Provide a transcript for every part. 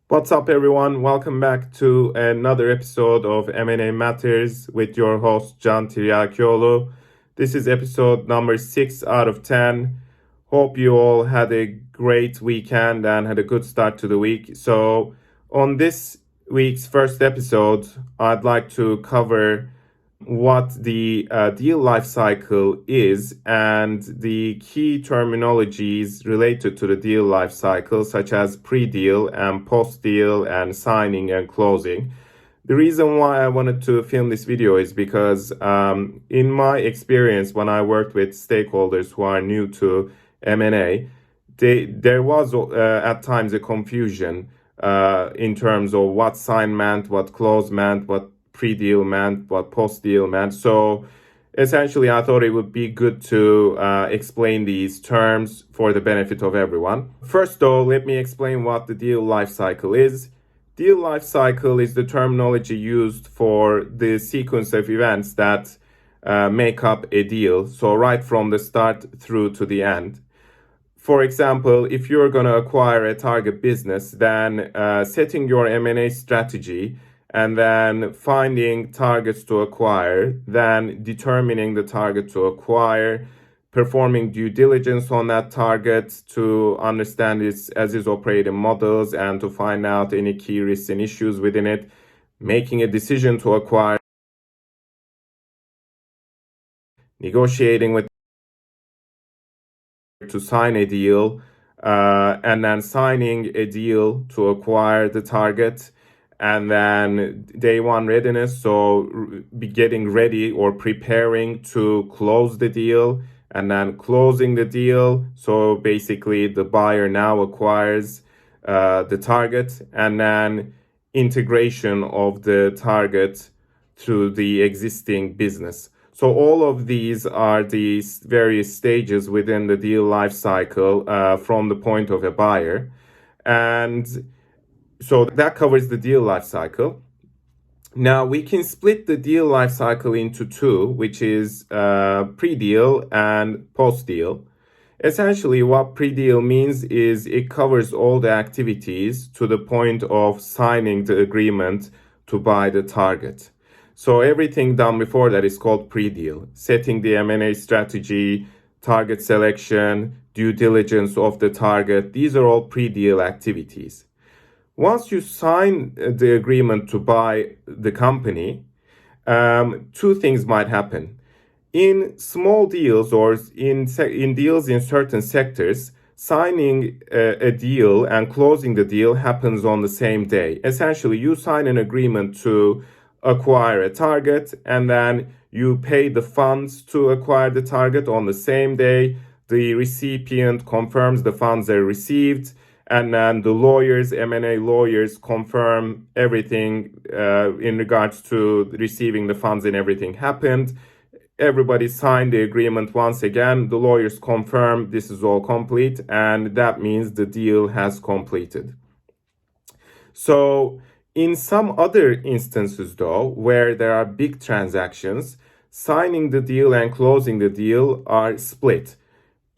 What's up, everyone? Welcome back to another episode of M&A Matters with your host, Can Tiryakioğlu. This is episode number 6 out of 10. Hope you all had a great weekend and had a good start to the week. So, on this week's first episode, I'd like to cover what the deal life cycle is and the key terminologies related to the deal life cycle, such as pre-deal and post-deal and signing and closing. The reason why I wanted to film this video is because in my experience, when I worked with stakeholders who are new to M&A, there was at times a confusion in terms of what sign meant, what close meant, what pre-deal meant, what post-deal meant. So essentially, I thought it would be good to explain these terms for the benefit of everyone. First, though, let me explain what the deal life cycle is. Deal life cycle is the terminology used for the sequence of events that make up a deal. So right from the start through to the end. For example, if you're going to acquire a target business, then setting your M&A strategy and then finding targets to acquire, then determining the target to acquire, performing due diligence on that target to understand its as its operating models and to find out any key risks and issues within it, making a decision to acquire, negotiating with to sign a deal, and then signing a deal to acquire the target, and then day one readiness, so be getting ready or preparing to close the deal, and then closing the deal. So basically, the buyer now acquires the target, and then integration of the target through the existing business. So all of these are the various stages within the deal life cycle from the point of a buyer. And so that covers the deal life cycle. Now we can split the deal life cycle into two, which is pre-deal and post-deal. Essentially, what pre-deal means is it covers all the activities to the point of signing the agreement to buy the target. So everything done before that is called pre-deal. Setting the M&A strategy, target selection, due diligence of the target, these are all pre-deal activities. Once you sign the agreement to buy the company, two things might happen. In small deals or in deals in certain sectors, signing a deal and closing the deal happens on the same day. Essentially, you sign an agreement to acquire a target, and then you pay the funds to acquire the target on the same day. The recipient confirms the funds are received, and then the lawyers, M&A lawyers, confirm everything in regards to receiving the funds and everything happened. Everybody signed the agreement once again. The lawyers confirm this is all complete, and that means the deal has completed. So in some other instances, though, where there are big transactions, signing the deal and closing the deal are split.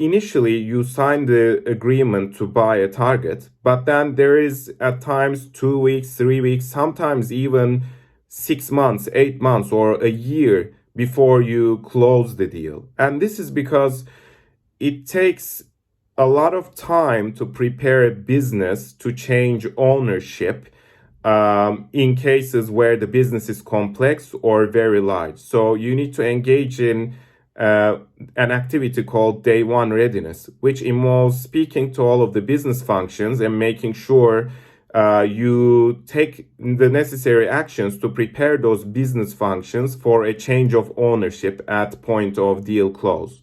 Initially, you sign the agreement to buy a target, but then there is at times 2 weeks, 3 weeks, sometimes even 6 months, 8 months, or a year before you close the deal. And this is because it takes a lot of time to prepare a business to change ownership in cases where the business is complex or very large. So you need to engage in an activity called day one readiness, which involves speaking to all of the business functions and making sure you take the necessary actions to prepare those business functions for a change of ownership at point of deal close.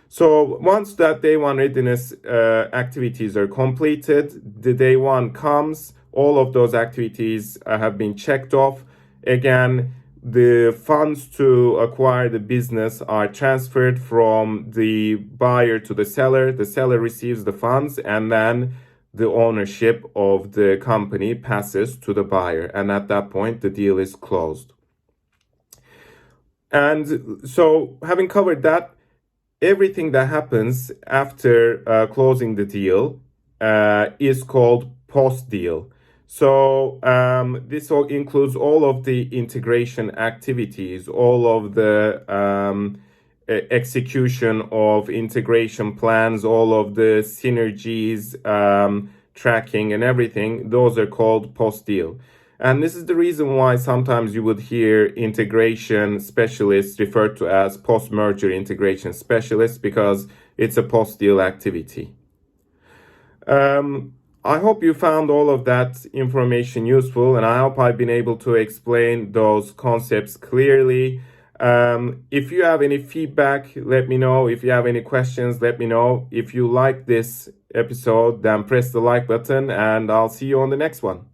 So once that day one readiness activities are completed, the day one comes, all of those activities have been checked off. Again, the funds to acquire the business are transferred from the buyer to the seller. The seller receives the funds, and then the ownership of the company passes to the buyer. And at that point, the deal is closed. And so, having covered that, everything that happens after closing the deal is called post-deal. So this all includes all of the integration activities, all of the execution of integration plans, all of the synergies, tracking and everything. Those are called post-deal. And this is the reason why sometimes you would hear integration specialists referred to as post-merger integration specialists, because it's a post-deal activity. I hope you found all of that information useful, and I hope I've been able to explain those concepts clearly. If you have any feedback, let me know. If you have any questions, let me know. If you like this episode, then press the like button, and I'll see you on the next one.